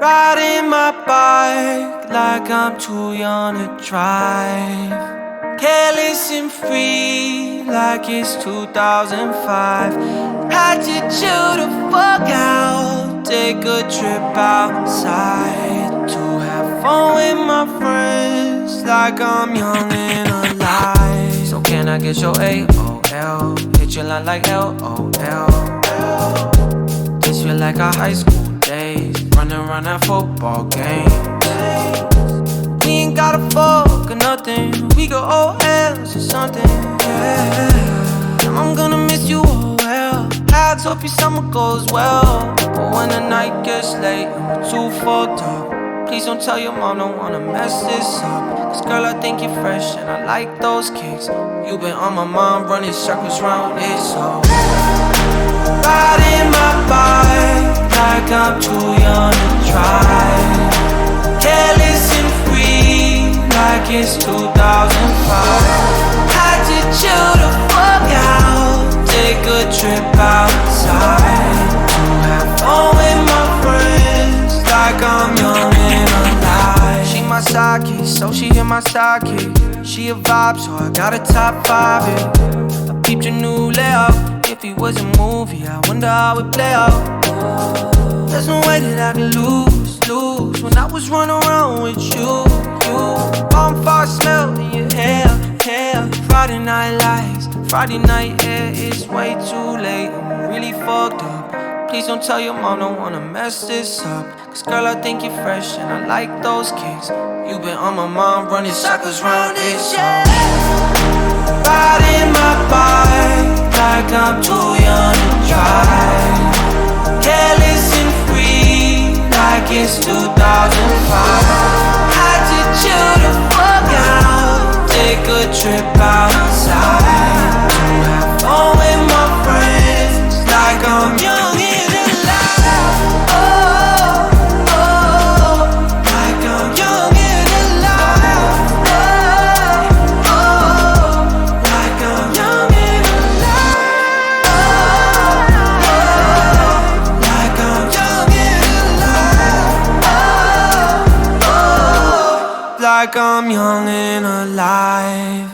Riding my bike like I'm too young to drive. Careless and free like it's 2005. Had to chill the fuck out, take a trip outside to have fun with my friends like I'm young and alive. So can I get your AOL? Hit your line like LOL. This feel like our high school days, running around at football games. We ain't gotta fuck or nothing, we go OLs or something, yeah. I'm gonna miss you, oh well. I hope your summer goes well. But when the night gets late and we're too fucked up, please don't tell your mom, don't wanna mess this up. Cause girl, I think you're fresh and I like those kicks. You been on my mind, running circles round it, so riding my bike like I'm too young to drive. Careless and free like it's 2005. Had to chill the fuck out, take a trip outside to have fun with my friends like I'm young and alive. She my sidekick, so she hit my sidekick. She a vibe, so I got a top 5 it. I peeped your new layout. If it was a movie, I wonder how it play out. There's no way that I can lose when I was running around with you. Bonfire smell in your hair. Friday night lights, Friday night air. It's way too late, I'm really fucked up. Please don't tell your mom, don't wanna mess this up. Cause girl, I think you're fresh and I like those kicks. You been on my mind, running circles round it, so riding my bike like I'm too young to drive. Careless and free like it's 2005. Had to chill the fuck out, take a trip outside to have fun with my friends like I'm young and alive. Oh, like I'm young and alive. Oh, like I'm young and alive. Like I'm young and alive. Like I'm young and alive.